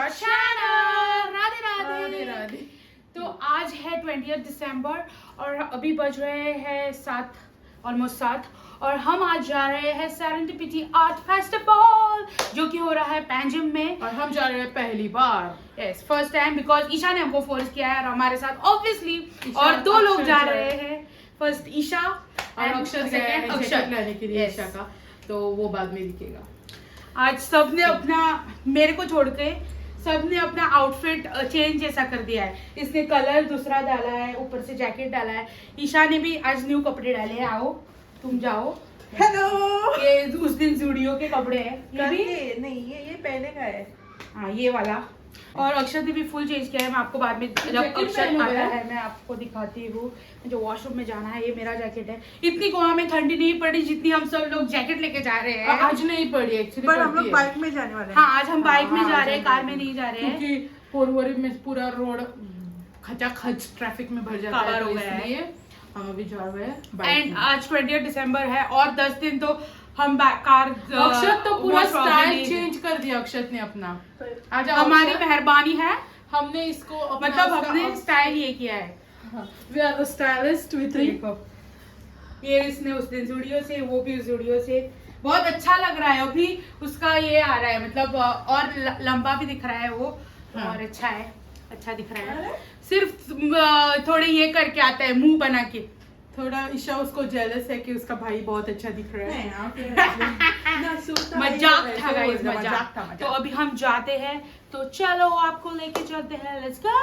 our channel. Radhe Radhe Radhe. Radhe. तो आज है 20 दिसंबर और अभी बज रहे हैं 7, ऑलमोस्ट 7, और हम आज जा रहे हैं सेरेंडिपिटी आर्ट फेस्टिवल जो कि हो रहा है पैंजिम में। और हम जा रहे हैं पहली बार। Yes, first time, because Isha ने हमको फोर्स किया है और हमारे साथ ऑब्वियसली ईशा, और 2 लोग अक्षर जा जो रहे हैं। फर्स्ट ईशा और अक्षर गया है जैकेट लाने के लिए ईशा का, तो वो बाद में दिखेगा। आज सबने अपना, मेरे को छोड़ के सबने अपना आउटफिट चेंज जैसा कर दिया है। इसने कलर दूसरा डाला है, ऊपर से जैकेट डाला है। ईशा ने भी आज न्यू कपड़े डाले हैं। आओ तुम जाओ। हेलो। ये उस दिन जूडियो के कपड़े हैं। ये भी नहीं, ये पहले का है। हाँ, ये वाला। और अक्षर ने भी फुल चेंज किया है। मैं आपको बाद में जब जैकेट अक्षर पहनूं आता मैं? है मैं आपको दिखाती हूँ। जो वॉशरूम में जाना है, ये मेरा जैकेट है। इतनी गोवा में ठंडी नहीं पड़ी जितनी हम सब लोग जैकेट लेके जा रहे हैं। आज नहीं पड़ी एक्चुअली, पर हम लोग बाइक में जाने वाले हैं। हाँ, आज हम बाइक में हाँ, जा रहे हैं, आज कार हम में नहीं जा रहे हैं। क्योंकि पोरवरी में पूरा रोड खचाखच ट्रैफिक में भर जाता है, कवर तो हो गया है। इसलिए हम अभी जा रहे हैं बाइक एंड में। आज 20 दिसंबर है और 10 दिन तो हम कार अक्षत तो पूरा most probably स्टाइल नहीं- चेंज कर दिया अक्षत ने अपना। आज हमारी मेहरबानी है, हमने इसको अपना मतलब हमने स्टाइल ये किया है। We are the stylist with देखो, ये इसने उस दिन जूडियो से, वो भी उस जूडियो से। बहुत अच्छा लग रहा है। अभी उसका ये आ रहा है, मतलब और लंबा भी दिख रहा है वो। हाँ। और अच्छा है, अच्छा दिख रहा है। सिर्फ थोड़े ये करके आता है, मुंह बना के। थोड़ा ईशा उसको जेलस है कि उसका भाई बहुत अच्छा दिख रहा है। मजाक था गाइस, मजाक था, तो अभी हम जाते हैं, तो चलो आपको लेके चलते हैं। Let's go.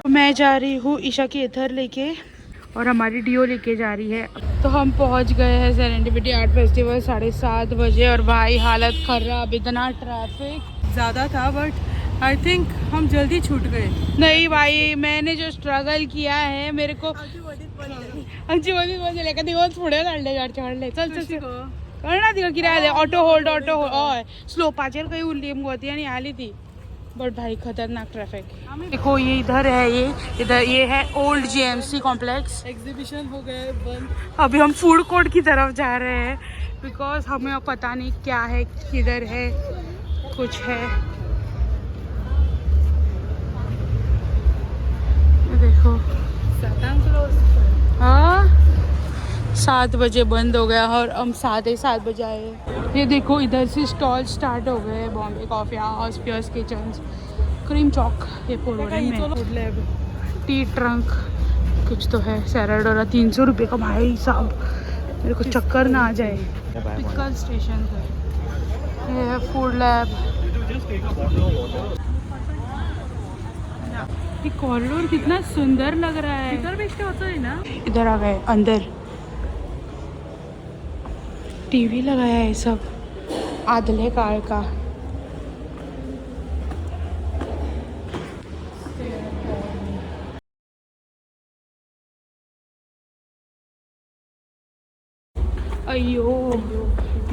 मैं जा रही हूँ ईशा के इधर लेके, और हमारी डियो लेके जा रही है। तो हम पहुँच गए हैं सेरेंडिपिटी आर्ट फेस्टिवल 7:30 बजे, और भाई हालत खराब, इतना ट्रैफिक ज्यादा था, बट आई थिंक हम जल्दी छूट गए। नहीं भाई, मैंने जो स्ट्रगल किया है, मेरे को आमची मध्ये लेका दिवस पुढे काढले, काढले. चल चल चल. कळ ना तिला किती आले. ऑटो होल्ड स्लोपाचेर काही उरली मोती आणि आली ती. बट भाई खतरनाक ट्रैफिक. देखो ये इधर है, इधर ये है ओल्ड जीएमसी कॉम्प्लेक्स। एग्जीबिशन हो गए बंद। अभी हम फूड कोर्ट की तरफ जा रहे हैं, बिकॉज हमें अब पता नहीं क्या है, किधर है, कुछ है। देखो हाँ, 7 बजे बंद हो गया और हम 7:30 बजे आए। ये देखो इधर से स्टॉल स्टार्ट हो गए। Bombay coffee house, Piers kitchen, cream Chowk, ये पोरवरी में फूड लैब, टी ट्रंक कुछ तो है। सैलड वाला 300 रुपये का भाई साहब, मेरे को चक्कर ना आ जाए। पिकल स्टेशन है, ये है फूड लैब। ये कॉरिडोर कितना सुंदर लग रहा है। होता है ना। इधर आ गए अंदर, टीवी लगाया है सब आधले कार का। अयो,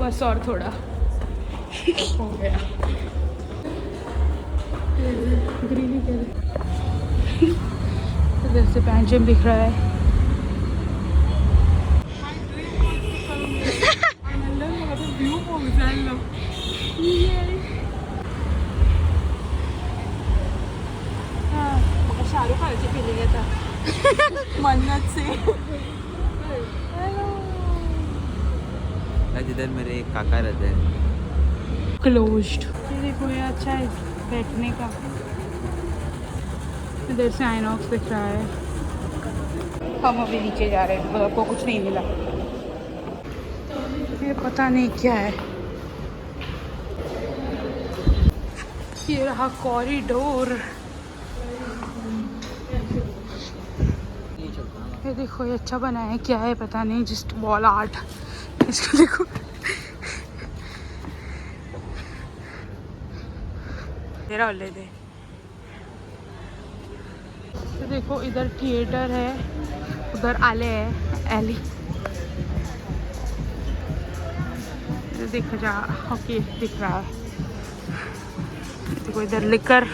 बस और थोड़ा हो गया। ग्रीनी इधर से पैंचम दिख रहा है। शाहरुख खानची फिलिंग येतात मन्नत से। जिधर मेरे काका रहते हैं। क्लोज्ड। ये देखो, ये अच्छा है बैठने का। इधर से आइनॉक्स दिख रहा है। हम अभी नीचे जा रहे हैं, मतलब को कुछ नहीं मिला। ये पता नहीं क्या है। ये रहा कॉरिडोर। ये देखो, ये अच्छा बना है, क्या है पता नहीं, जस्ट वॉल आर्ट। इसको देखो, तेरा ले दे। तो देखो इधर थिएटर है, उधर आले है, एली। देखो जा, ओके दिख रहा है। देखो इधर लिकर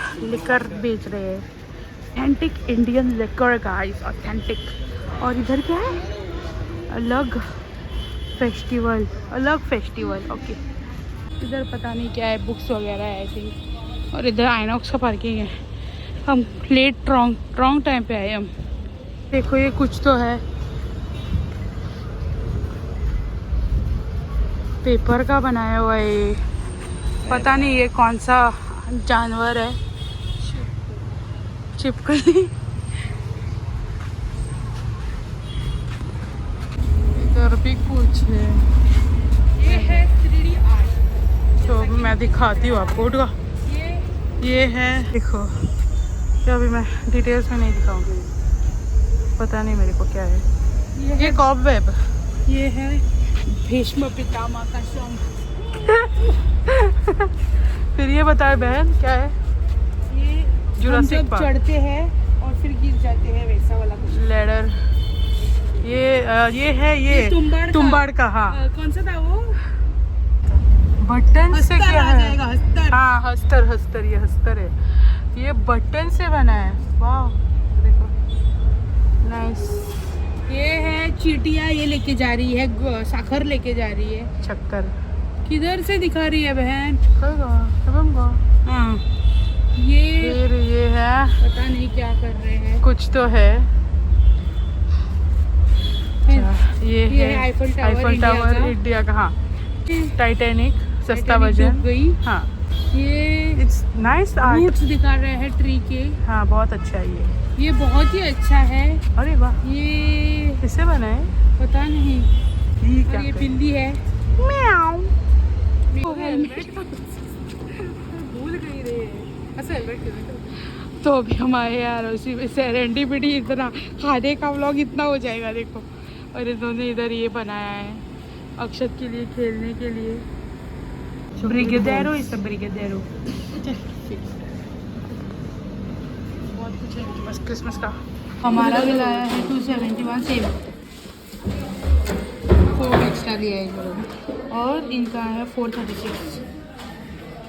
बेच रहे हैं, antique Indian liquor guys, authentic. और इधर क्या है, अलग फेस्टिवल, अलग फेस्टिवल, ओके। इधर पता नहीं क्या है, बुक्स वगैरह है आई थिंक। और इधर आइनॉक्स का पार्किंग है। हम लेट रॉन्ग टाइम पे आए हम। देखो ये कुछ तो है, पेपर का बनाया हुआ है ये। पता नहीं ये कौन सा जानवर है, छिपकली। इधर भी कुछ है, ये है 3D आर्ट। तो मैं दिखाती हूँ आपको, उठा। ये है, देखो क्या, अभी मैं डिटेल्स में नहीं दिखाऊंगी, पता नहीं मेरे को क्या है। ये कॉबवेब, ये है भीष्म पितामह का शंख। फिर ये बताए बहन क्या है? ये हम जब चढ़ते हैं और फिर गिर जाते हैं, वैसा वाला कुछ लैडर। ये है ये तुम्बाड़ का। हाँ कौन सा था वो? बटन से क्या है? हस्तर। हाँ हस्तर, ये हस्तर है। ये बटन से बना है, वाह देखो नाइस। ये है चीटियाँ, ये लेके जा रही है साखर, लेके जा रही है शक्कर। किधर से दिखा रही है बहन? हाँ ये है, पता नहीं क्या कर रहे हैं, कुछ तो है। ये है आईफल टावर इंडिया का। हाँ टाइटैनिक सस्ता वर्जन गई। हाँ ये इट्स नाइस आर्ट, रूट्स दिखा रहे हैं ट्री के। हाँ बहुत अच्छा है ये बहुत ही अच्छा है। अरे वाह, ये किससे बना है पता नहीं। ये क्या, ये बिल्ली है, म्याऊ। भूल गई रे, ऐसे हेलमेट। तो अभी हमारे यार उसी में सेरेंडिपिटी, इतना खाने का व्लॉग इतना हो जाएगा देखो। और इन्होंने इधर ये बनाया है अक्षत के लिए खेलने के लिए, ब्रिगेडेरो, इस ब्रिगेडेरो। बहुत कुछ है बस क्रिसमस का। हमारा भी लाया है 271 सेम, 4 एक्स्ट्रा लिया है इन्होंने। और इनका है 436।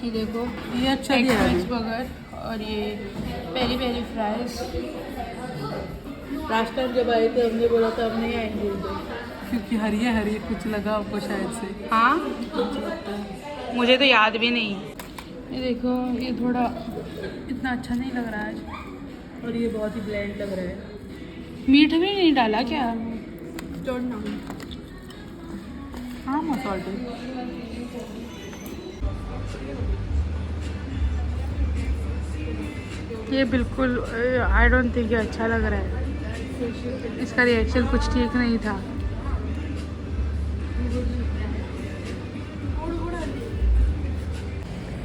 ये देखो ये अच्छा है, बर्गर और ये पेरी फ्राइज। लास्ट टाइम जब आए थे हमने बोला था हम नहीं आएंगे क्योंकि हरी कुछ लगा आपको शायद से। हाँ मुझे तो याद भी नहीं। ये देखो ये थोड़ा इतना अच्छा नहीं लग रहा है, और ये बहुत ही ब्लैंड लग रहा है। मीठ भी नहीं डाला क्या? हाँ मसाले। ये बिल्कुल आई डोंट थिंक ये अच्छा लग रहा है। इसका रिएक्शन कुछ ठीक नहीं था।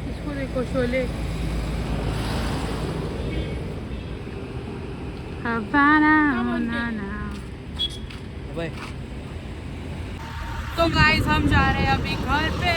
इसको देखो शोले। तो गाइस हम जा रहे हैं अभी घर पे।